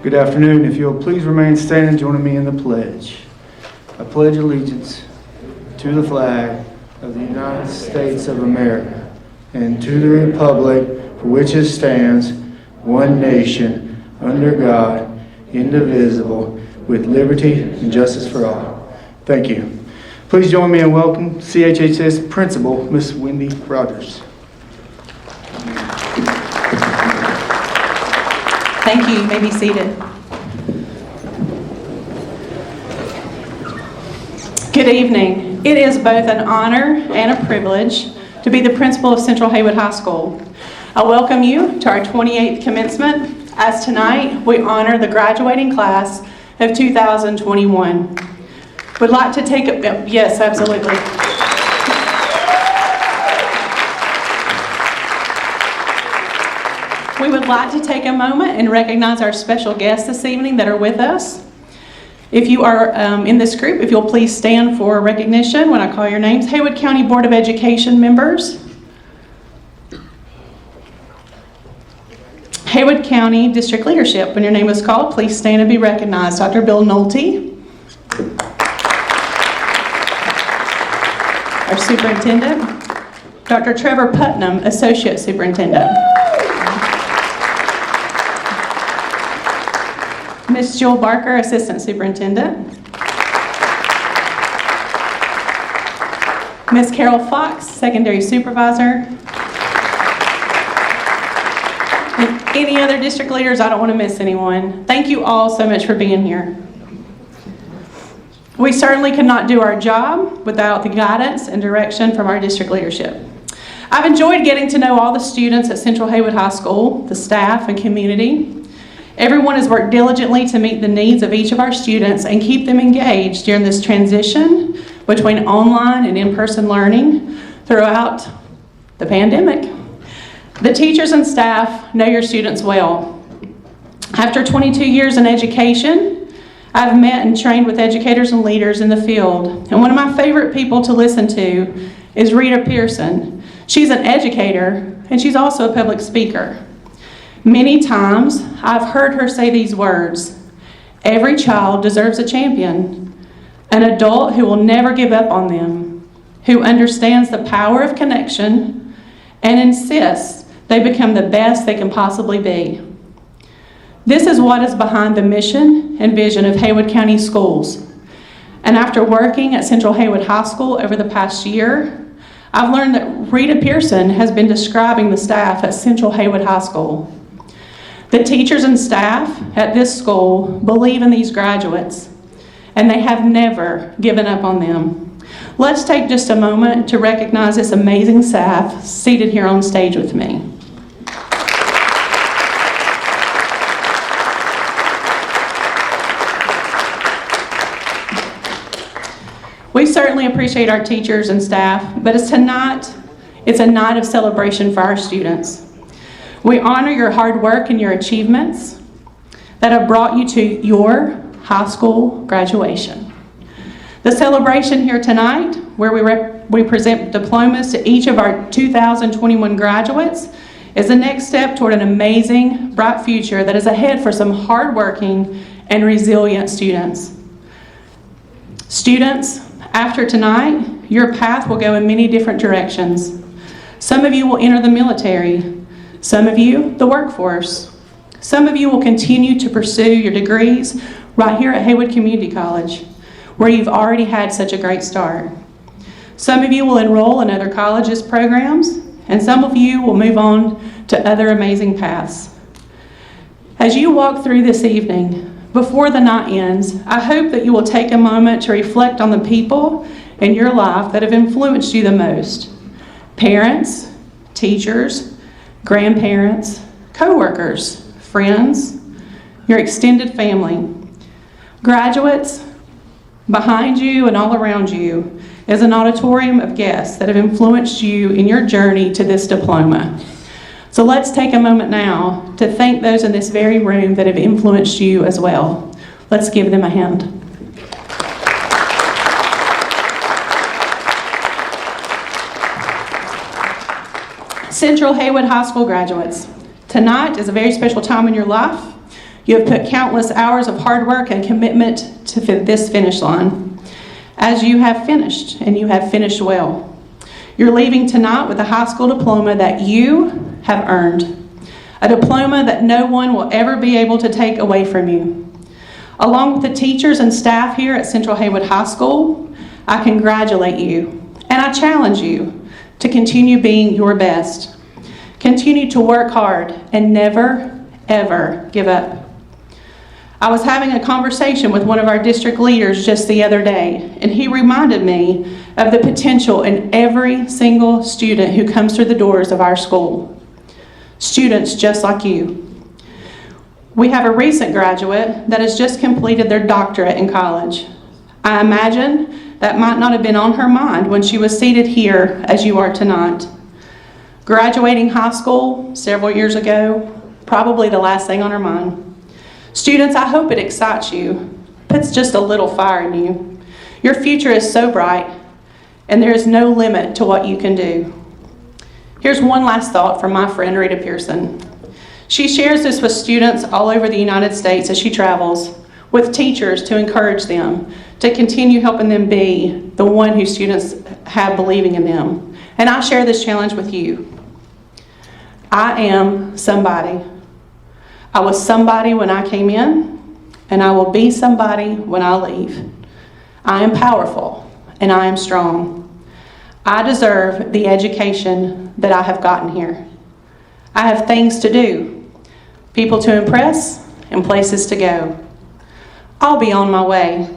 Good afternoon. If you'll please remain standing, joining me in the pledge. I pledge allegiance to the flag of the United States of America and to the republic for which it stands, one nation, under God, indivisible, with liberty and justice for all. Thank you. Please join me in welcome CHHS Principal, Miss Wendy Rogers. Thank you. You may be seated. Good evening. It is both an honor and a privilege to be the principal of Central Haywood High School. I welcome you to our 28th commencement, as tonight we honor the graduating class of 2021. Would like to take a, yes, absolutely. We would like to take a moment and recognize our special guests this evening that are with us. If you are in this group, if you'll please stand for recognition when I call your names. Haywood County Board of Education members. Haywood County District Leadership, when your name is called, please stand and be recognized. Dr. Bill Nolte. Our Superintendent. Dr. Trevor Putnam, Associate Superintendent. Ms. Jill Barker, Assistant Superintendent. Ms. Carol Fox, Secondary Supervisor. And any other district leaders, I don't want to miss anyone. Thank you all so much for being here. We certainly could not do our job without the guidance and direction from our district leadership. I've enjoyed getting to know all the students at Central Haywood High School, the staff and community. Everyone has worked diligently to meet the needs of each of our students and keep them engaged during this transition between online and in-person learning throughout the pandemic. The teachers and staff know your students well. After 22 years in education, I've met and trained with educators and leaders in the field. And one of my favorite people to listen to is Rita Pearson. She's an educator and she's also a public speaker. Many times, I've heard her say these words: every child deserves a champion, an adult who will never give up on them, who understands the power of connection and insists they become the best they can possibly be. This is what is behind the mission and vision of Haywood County Schools. And after working at Central Haywood High School over the past year, I've learned that Rita Pearson has been describing the staff at Central Haywood High School. The teachers and staff at this school believe in these graduates, and they have never given up on them. Let's take just a moment to recognize this amazing staff seated here on stage with me. We certainly appreciate our teachers and staff, but it's a night of celebration for our students. We honor your hard work and your achievements that have brought you to your high school graduation. The celebration here tonight, where we present diplomas to each of our 2021 graduates, is the next step toward an amazing, bright future that is ahead for some hardworking and resilient students. Students, after tonight, your path will go in many different directions. Some of you will enter the military. Some of you, the workforce. Some of you will continue to pursue your degrees right here at Haywood Community College, where you've already had such a great start. Some of you will enroll in other colleges' programs, and some of you will move on to other amazing paths. As you walk through this evening, before the night ends, I hope that you will take a moment to reflect on the people in your life that have influenced you the most. Parents, teachers, grandparents, co-workers, friends, your extended family. Graduates, behind you and all around you is an auditorium of guests that have influenced you in your journey to this diploma. So let's take a moment now to thank those in this very room that have influenced you as well. Let's give them a hand. Central Haywood High School graduates, tonight is a very special time in your life. You have put countless hours of hard work and commitment to this finish line. As you have finished, and you have finished well. You're leaving tonight with a high school diploma that you have earned. A diploma that no one will ever be able to take away from you. Along with the teachers and staff here at Central Haywood High School, I congratulate you and I challenge you to continue being your best. Continue to work hard and never, ever give up. I was having a conversation with one of our district leaders just the other day, and he reminded me of the potential in every single student who comes through the doors of our school. Students just like you. We have a recent graduate that has just completed their doctorate in college. I imagine that might not have been on her mind when she was seated here as you are tonight. Graduating high school several years ago, probably the last thing on her mind. Students, I hope it excites you, puts just a little fire in you. Your future is so bright, and there is no limit to what you can do. Here's one last thought from my friend Rita Pearson. She shares this with students all over the United States as she travels, with teachers to encourage them, to continue helping them be the one who students have believing in them. And I share this challenge with you. I am somebody. I was somebody when I came in, and I will be somebody when I leave. I am powerful, and I am strong. I deserve the education that I have gotten here. I have things to do, people to impress, and places to go. I'll be on my way.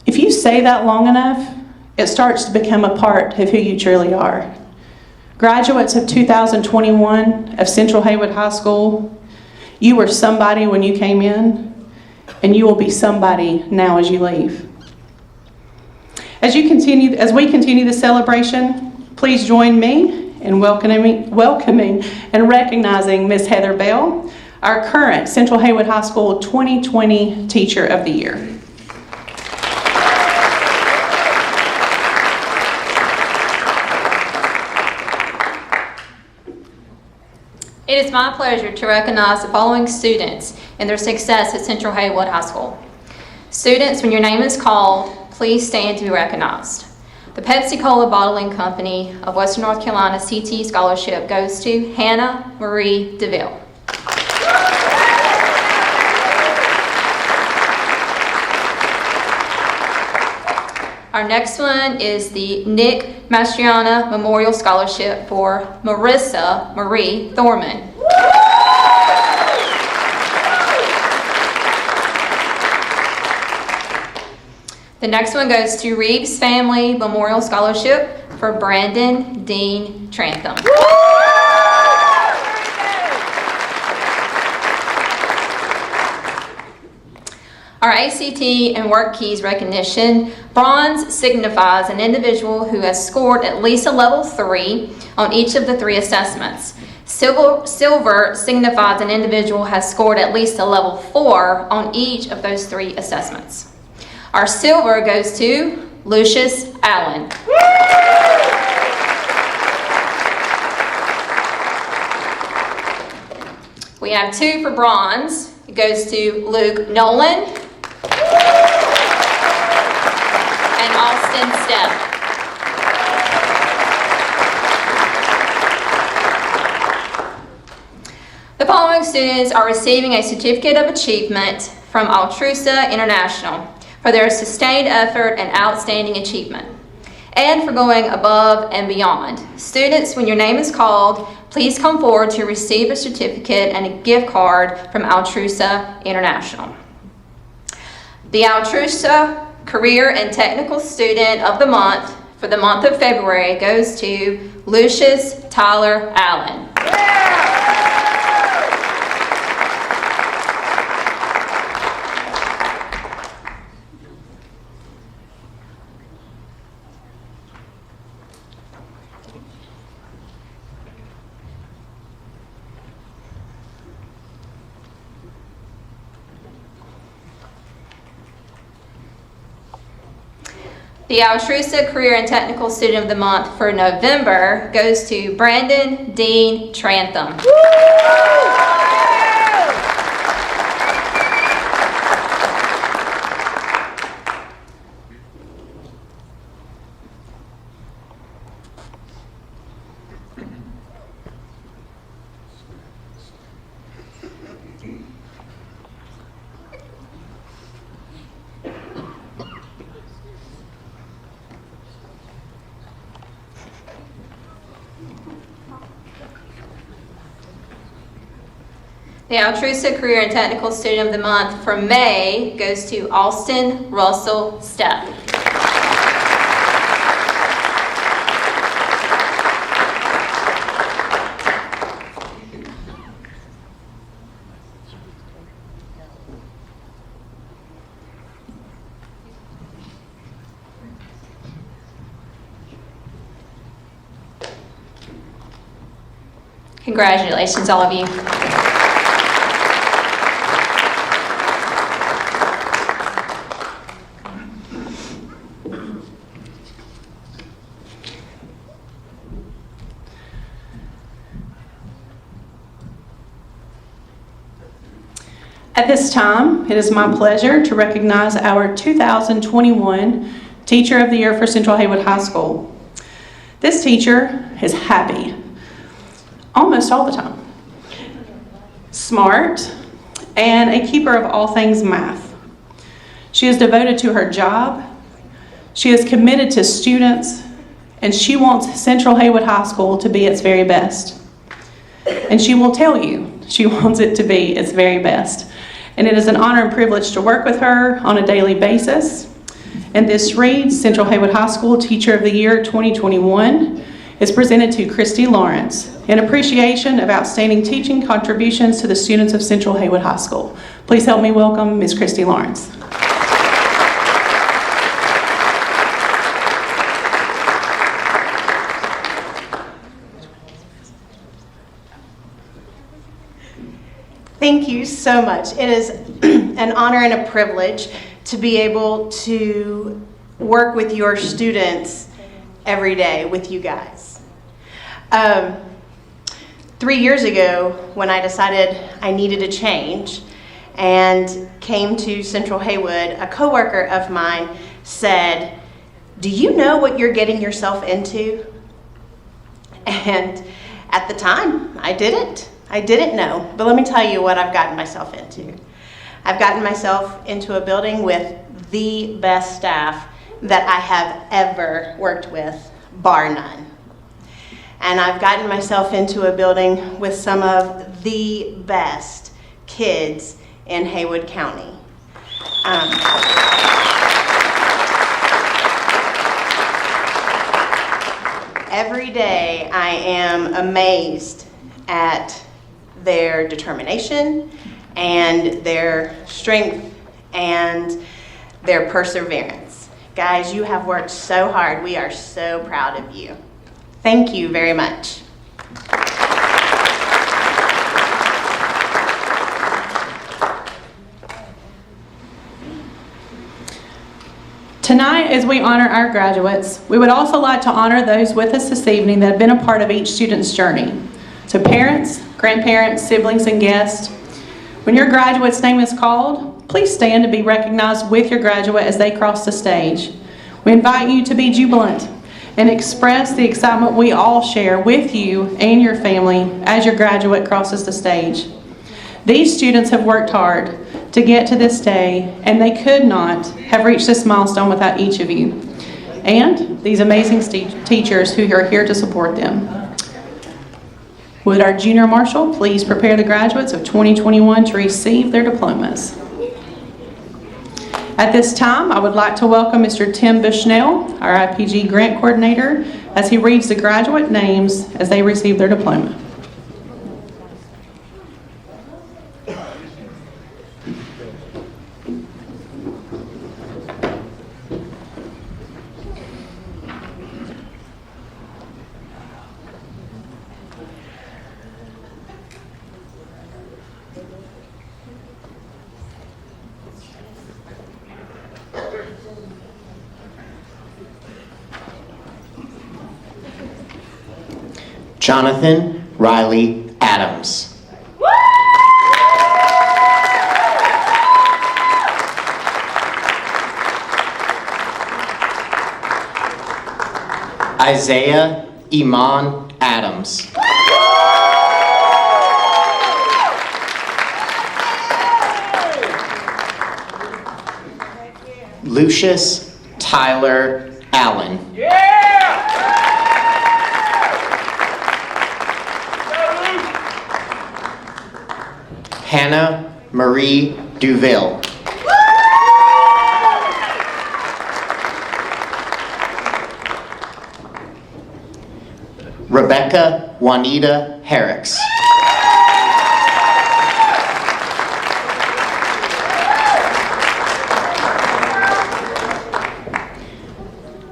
If you say that long enough, it starts to become a part of who you truly are. Graduates of 2021 of Central Haywood High School, you were somebody when you came in, and you will be somebody now as you leave. As we continue the celebration, please join me in welcoming and recognizing Ms. Heather Bell, our current Central Haywood High School 2020 Teacher of the Year. It is my pleasure to recognize the following students and their success at Central Haywood High School. Students, when your name is called, please stand to be recognized. The Pepsi-Cola Bottling Company of Western North Carolina CTE Scholarship goes to Hannah Marie DeVille. Our next one is the Nick Mastriana Memorial Scholarship for Marissa Marie Thorman. The next one goes to Reeves Family Memorial Scholarship for Brandon Dean Trantham. Our ACT and Work Keys recognition, bronze signifies an individual who has scored at least a level 3 on each of the 3 assessments. Silver signifies an individual has scored at least a level 4 on each of those 3 assessments. Our silver goes to Lucius Allen. We have 2 for bronze. It goes to Luke Nolan and Austin Stepp. The following students are receiving a Certificate of Achievement from Altrusa International for their sustained effort and outstanding achievement, and for going above and beyond. Students, when your name is called, please come forward to receive a certificate and a gift card from Altrusa International. The Altrusa Career and Technical Student of the Month for the month of February goes to Lucius Tyler Allen. The Altrusa Career and Technical Student of the Month for November goes to Brandon Dean Trantham. The Altrusa Career and Technical Student of the Month for May goes to Austin Russell Stepp. Congratulations, all of you. At this time, it is my pleasure to recognize our 2021 Teacher of the Year for Central Haywood High School. This teacher is happy almost all the time, smart, and a keeper of all things math. She is devoted to her job, she is committed to students, and she wants Central Haywood High School to be its very best. And she will tell you she wants it to be its very best. And it is an honor and privilege to work with her on a daily basis. And this reads, Central Haywood High School Teacher of the Year 2021 is presented to Christy Lawrence in appreciation of outstanding teaching contributions to the students of Central Haywood High School. Please help me welcome Ms. Christy Lawrence. Thank you so much. It is an honor and a privilege to be able to work with your students every day with you guys. 3 years ago, when I decided I needed a change and came to Central Haywood, a coworker of mine said, "Do you know what you're getting yourself into?" And at the time, I didn't know, but let me tell you what I've gotten myself into. I've gotten myself into a building with the best staff that I have ever worked with, bar none. And I've gotten myself into a building with some of the best kids in Haywood County. Every day I am amazed at their determination and their strength and their perseverance. Guys, you have worked so hard. We are so proud of you. Thank you very much. Tonight, as we honor our graduates, we would also like to honor those with us this evening that have been a part of each student's journey. So parents, grandparents, siblings, and guests, when your graduate's name is called, please stand to be recognized with your graduate as they cross the stage. We invite you to be jubilant and express the excitement we all share with you and your family as your graduate crosses the stage. These students have worked hard to get to this day, and they could not have reached this milestone without each of you and these amazing teachers who are here to support them. Would our junior marshal please prepare the graduates of 2021 to receive their diplomas? At this time, I would like to welcome Mr. Tim Bushnell, our IPG grant coordinator, as he reads the graduate names as they receive their diploma. Jonathan Riley Adams. Isaiah Iman Adams. Lucius Tyler Allen. Hannah Marie Duville. Rebecca Juanita Herricks.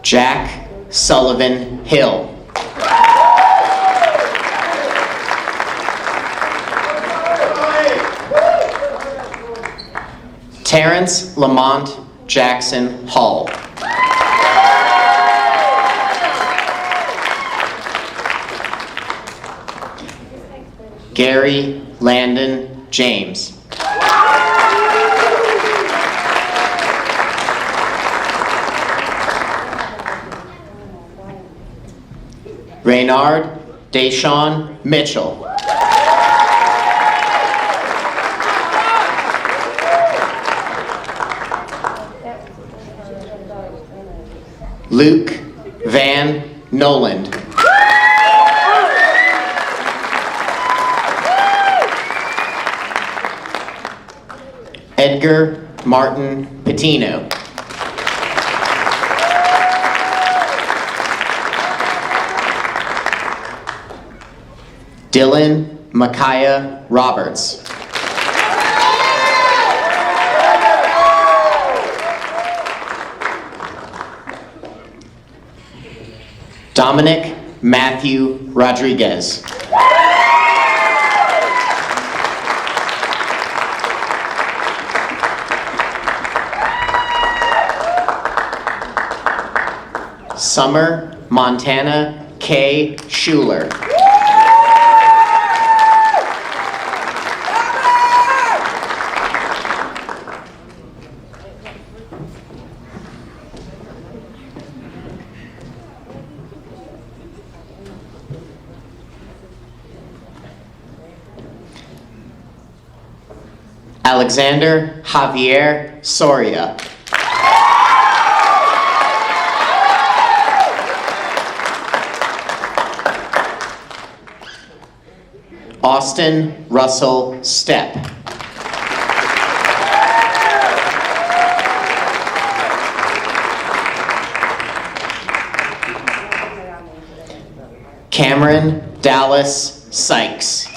Jack Sullivan Hill. Terrence Lamont Jackson Hall. Gary Landon James. Reynard Deshawn Mitchell. Luke Van Noland. Edgar Martin Patino. Dylan Micaiah Roberts. Dominic Matthew Rodriguez. Summer Montana K. Schuler. Alexander Javier Soria. Austin Russell Stepp. Cameron Dallas Sykes.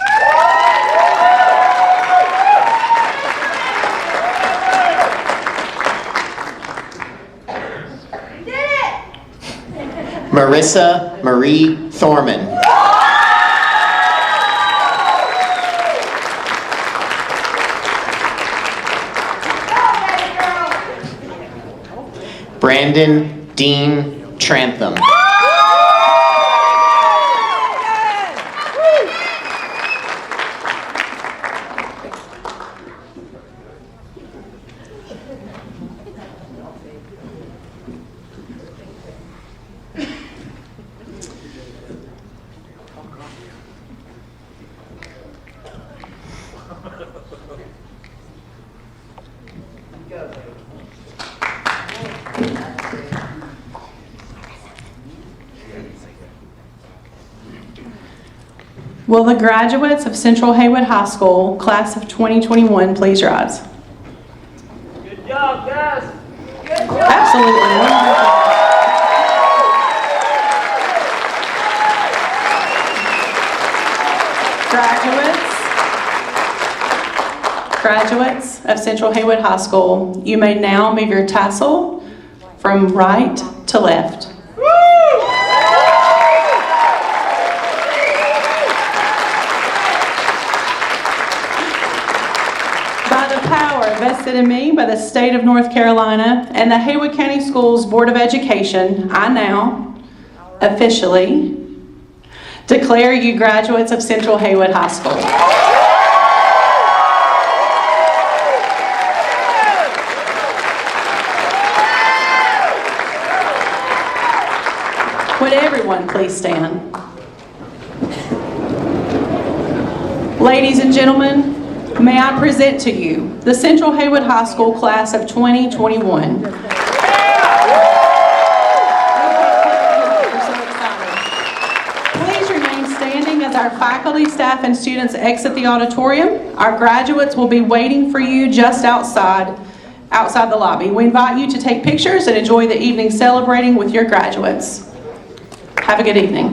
Marissa Marie Thorman. Brandon Dean Trantham. Will the graduates of Central Haywood High School, class of 2021, please rise? Good job, guys. Absolutely. Graduates of Central Haywood High School, you may now move your tassel from right to left. By the power vested in me by the state of North Carolina and the Haywood County Schools Board of Education, I now officially declare you graduates of Central Haywood High School. Would everyone please stand? Ladies and gentlemen, may I present to you the Central Haywood High School class of 2021. Please remain standing as as our faculty, staff, and students exit the auditorium, our graduates will be waiting for you just outside the lobby. We invite you to take pictures and enjoy the evening celebrating with your graduates. Have a good evening.